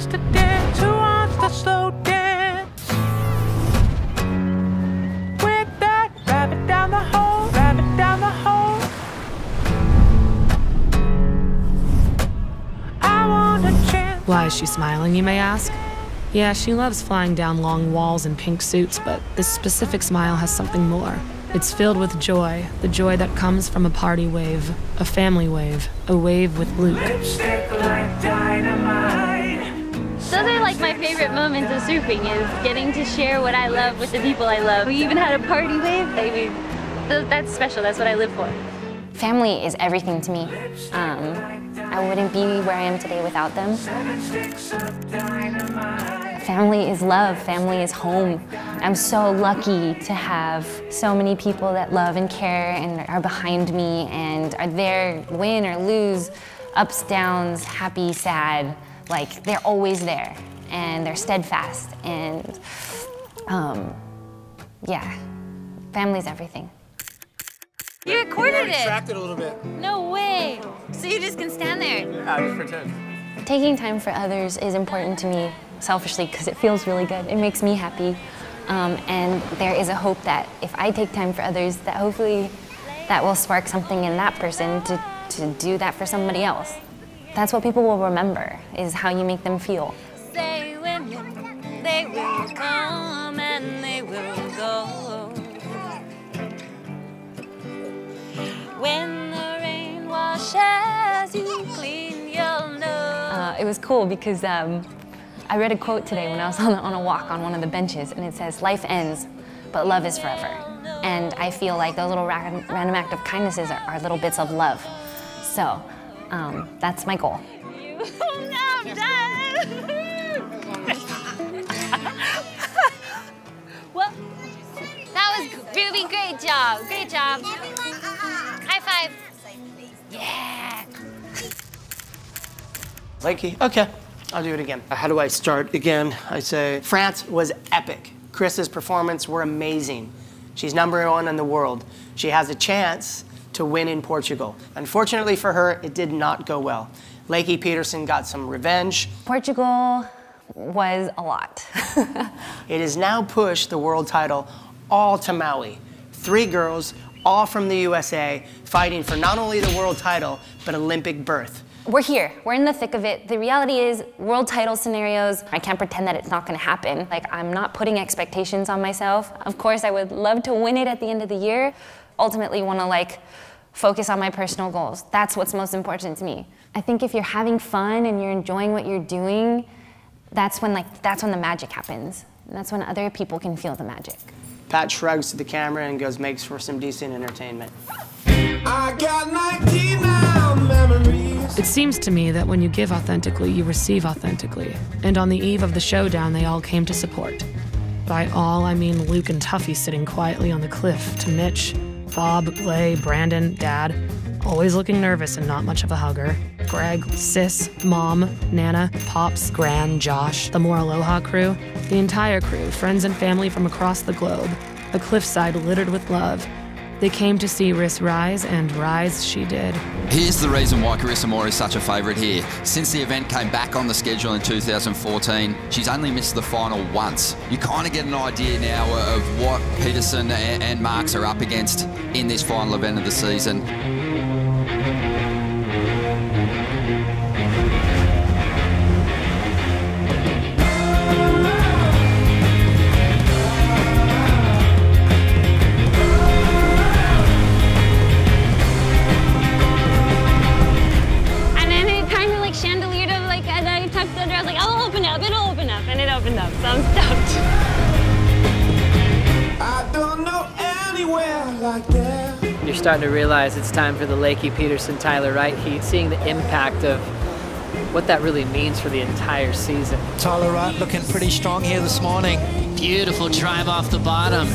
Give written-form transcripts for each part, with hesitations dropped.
wants to dance? Who wants to slow dance? With that rabbit down the hole, rabbit down the hole. I want a chance. Why is she smiling, you may ask? Yeah, she loves flying down long walls in pink suits, but this specific smile has something more. It's filled with joy, the joy that comes from a party wave, a family wave, a wave with Luke. Lipstick like dynamite. Those are like my favorite moments of surfing, is getting to share what I love with the people I love. We even had a party wave. I mean, that's special. That's what I live for. Family is everything to me. I wouldn't be where I am today without them. Family is love. Family is home. I'm so lucky to have so many people that love and care and are behind me and are there, win or lose, ups, downs, happy, sad. Like, they're always there and they're steadfast. And yeah, family's everything. You recorded it. Retracted a little bit. No way. So you just can stand there. Yeah, just pretend. Taking time for others is important to me, selfishly, because it feels really good. It makes me happy. And there is a hope that if I take time for others, that hopefully that will spark something in that person to do that for somebody else. That's what people will remember, is how you make them feel. Say women, they will come and they will go. When the rain washes you clean, you'll know. It was cool because I read a quote today when I was on a walk on one of the benches, and it says, "Life ends, but love is forever." And I feel like those little random act of kindnesses are little bits of love. So that's my goal. I'm done. Well, that was really great job. Great job. High five. Yeah. Lakey, okay, I'll do it again. How do I start again? I say, France was epic. Carissa's performance were amazing. She's #1 in the world. She has a chance to win in Portugal. Unfortunately for her, it did not go well. Lakey Peterson got some revenge. Portugal was a lot. It has now pushed the world title all to Maui. 3 girls, all from the USA, fighting for not only the world title, but Olympic berth. We're here, we're in the thick of it. The reality is, world title scenarios, I can't pretend that it's not gonna happen. Like, I'm not putting expectations on myself. Of course, I would love to win it at the end of the year. Ultimately, wanna focus on my personal goals. That's what's most important to me. I think if you're having fun and you're enjoying what you're doing, that's when the magic happens. And that's when other people can feel the magic. Pat shrugs to the camera and goes, makes for some decent entertainment. I got 99 memories. It seems to me that when you give authentically, you receive authentically. And on the eve of the showdown, they all came to support. By all, I mean Luke and Tuffy sitting quietly on the cliff, to Mitch, Bob, Lay, Brandon, Dad, always looking nervous and not much of a hugger, Greg, Sis, Mom, Nana, Pops, Gran, Josh, the More Aloha crew, the entire crew, friends and family from across the globe, a cliffside littered with love. They came to see RISS rise, and rise she did. Here's the reason why Carissa Moore is such a favourite here. Since the event came back on the schedule in 2014, she's only missed the final once. You kind of get an idea now of what Peterson and Marks are up against in this final event of the season. So I'm stoked. I don't know anywhere like that. You're starting to realize it's time for the Lakey Peterson-Tyler Wright heat, seeing the impact of what that really means for the entire season. Tyler Wright looking pretty strong here this morning. Beautiful drive off the bottom.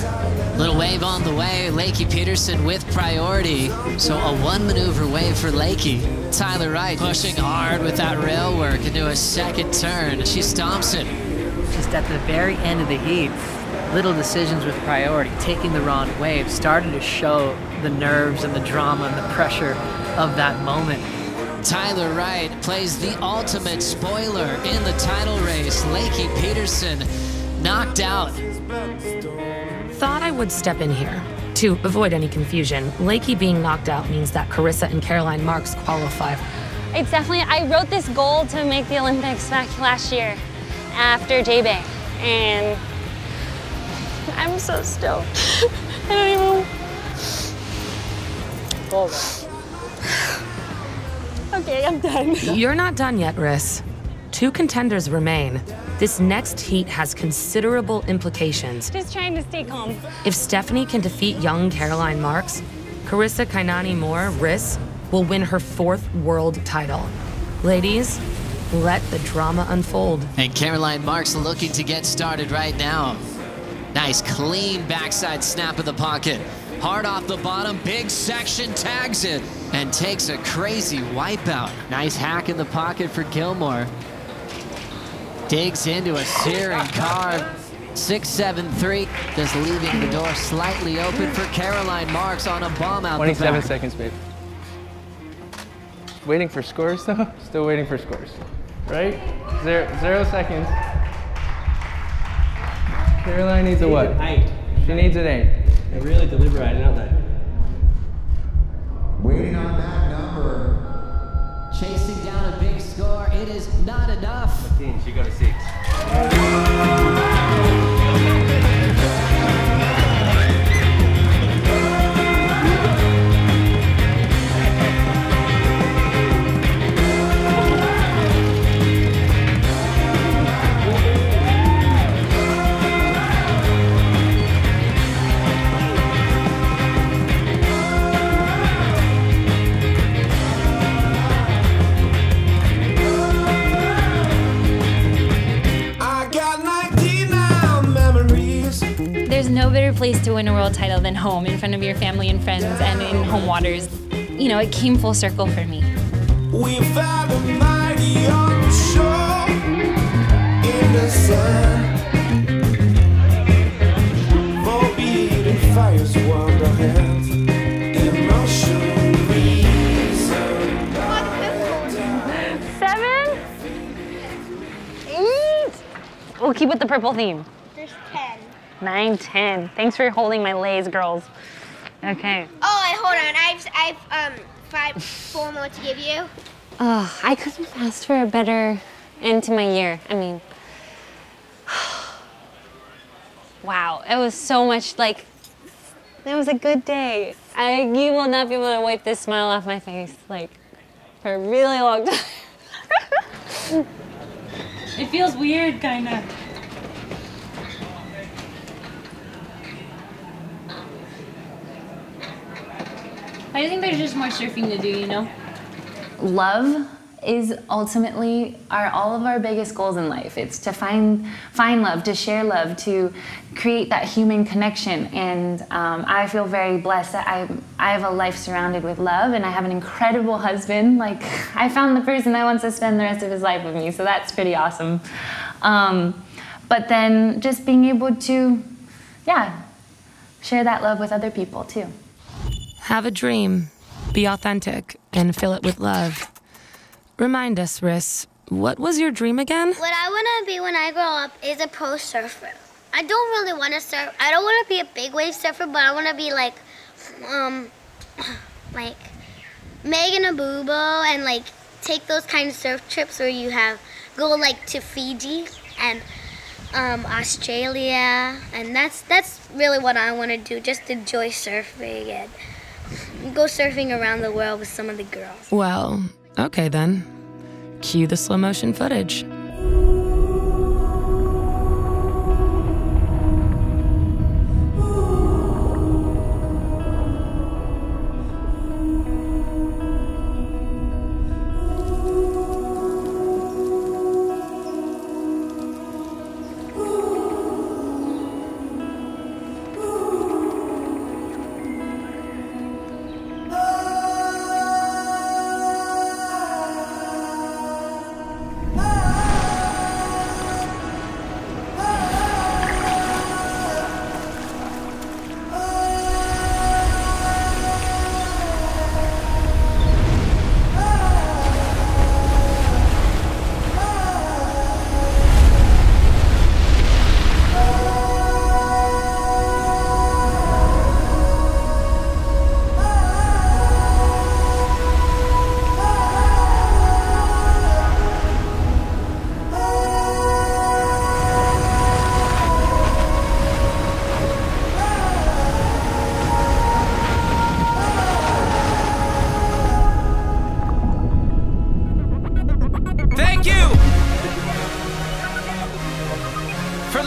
Little wave on the way, Lakey Peterson with priority. So a 1-maneuver wave for Lakey. Tyler Wright pushing hard with that rail work into a second turn. She stomps it. Just at the very end of the heat, little decisions with priority, taking the wrong wave, started to show the nerves and the drama and the pressure of that moment. Tyler Wright plays the ultimate spoiler in the title race. Lakey Peterson knocked out. Thought I would step in here. To avoid any confusion, Lakey being knocked out means that Carissa and Caroline Marks qualify. It's definitely, I wrote this goal to make the Olympics back last year after J-Bay, and I'm so stoked. I don't even... Hold on. Okay, I'm done. You're not done yet, RISS. 2 contenders remain. This next heat has considerable implications. Just trying to stay calm. If Stephanie can defeat young Caroline Marks, Carissa Moore, RISS, will win her 4th world title. Ladies, let the drama unfold. And Caroline Marks looking to get started right now. Nice, clean backside snap of the pocket. Hard off the bottom, big section, tags it, and takes a crazy wipeout. Nice hack in the pocket for Gilmore. Digs into a searing carve. 6-7-3, just leaving the door slightly open for Caroline Marks on a bomb out the back. 27 seconds, babe. Waiting for scores, though? Still waiting for scores. Right? 0 seconds. Caroline needs a what? 8. She needs an 8. They're really deliberating, aren't they? Waiting on that number. Chasing down a big score, it is not enough. She got a 6. There's no better place to win a world title than home, in front of your family and friends, and in home waters. You know, it came full circle for me. We found a mighty on the shore in the sun. For beating fires warm the hands. Emotion reason. 7, 8. We'll keep with the purple theme. There's 10. 9, 10. Thanks for holding my lays, girls. Okay. Oh, hold on. I've 4 more to give you. Oh, I couldn't have asked for a better end to my year. I mean, wow, it was so much like, it was a good day. You will not be able to wipe this smile off my face, like, for a really long time. It feels weird, kinda. I think there's just more surfing to do, you know? Love is ultimately all of our biggest goals in life. It's to find love, to share love, to create that human connection. And I feel very blessed that I have a life surrounded with love, and I have an incredible husband. Like, I found the person that wants to spend the rest of his life with me, so that's pretty awesome. But then just being able to, yeah, share that love with other people too. Have a dream, be authentic, and fill it with love. Remind us, RISS, what was your dream again? What I want to be when I grow up is a pro surfer. I don't really want to surf. I don't want to be a big wave surfer, but I want to be like Megan Abubo, and like take those kind of surf trips where you go like to Fiji and Australia, and that's really what I want to do. Just enjoy surfing and go surfing around the world with some of the girls. Well, okay then. Cue the slow motion footage.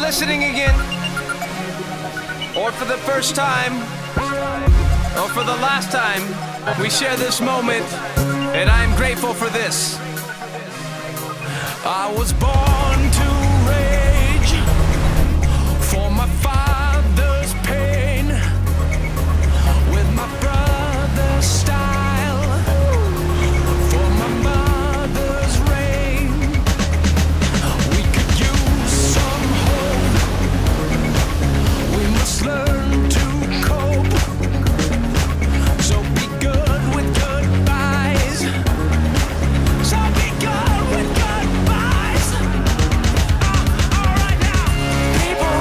listening again, or for the first time, or for the last time, we share this moment, and I am grateful for this. I was born to rage for my father's pain, with my brother's style, for my mother's reign. We could use some hope. We must learn to cope. So be good with goodbyes. So be good with goodbyes. Alright now. People,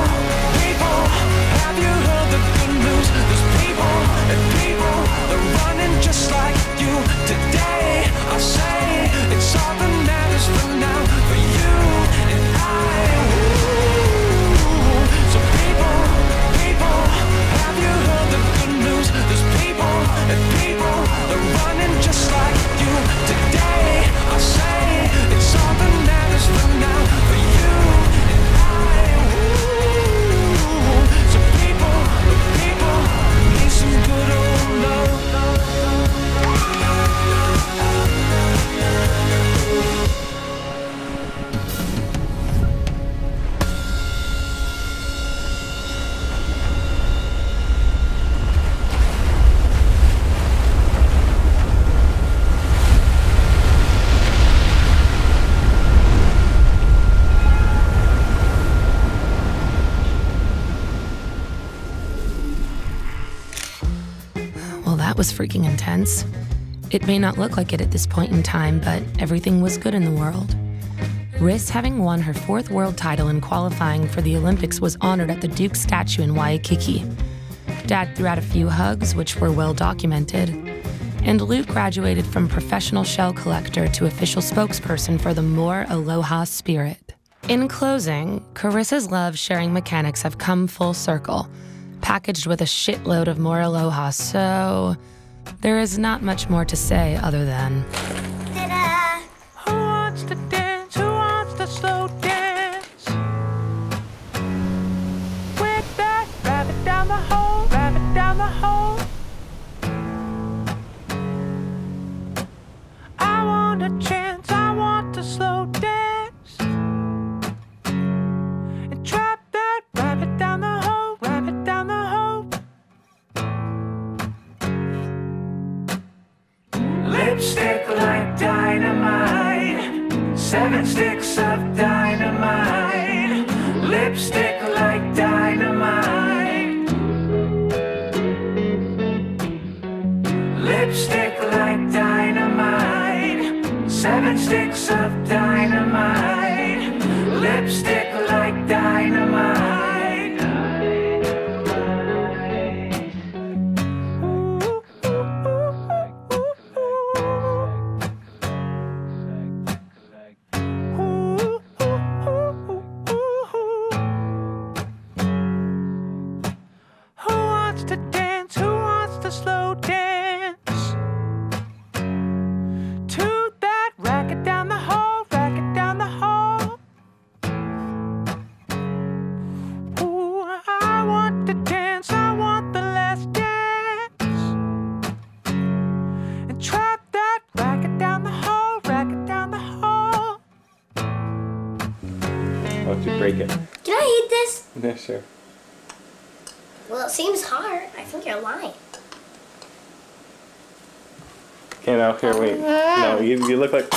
have you heard the good news? There's people and people are running just like you. Today I'll say it's all that matters for now, for you and I. So people, have you heard the good news? There's people and people are running just like you. Today I'll say it's all that matters for now, for you and I. So people need some good old love. Well, that was freaking intense. It may not look like it at this point in time, but everything was good in the world. RISS, having won her 4th world title in qualifying for the Olympics, was honored at the Duke statue in Waikiki. Dad threw out a few hugs, which were well documented. And Luke graduated from professional shell collector to official spokesperson for the More Aloha spirit. In closing, Carissa's love sharing mechanics have come full circle, packaged with a shitload of more aloha, so there is not much more to say other than... Who wants to dance? Who wants to slow dance? With that rabbit down the hole, rabbit down the hole. I want a chance, I want to slow dance. And trap that rabbit down the hole, rabbit down the hole. Lipstick like dynamite, 7 sticks of dynamite. Lipstick like dynamite. Lipstick like dynamite, 7 sticks of dynamite. Lipstick like dynamite. Slow dance to that racket down the hall, racket down the hall. Ooh, I want to dance, I want the last dance. And trap that racket down the hall, racket down the hall. How would you break it? Can I eat this? Yeah, sure. Well, it seems hard. I think you're lying. Okay, now here, wait. No, you look like...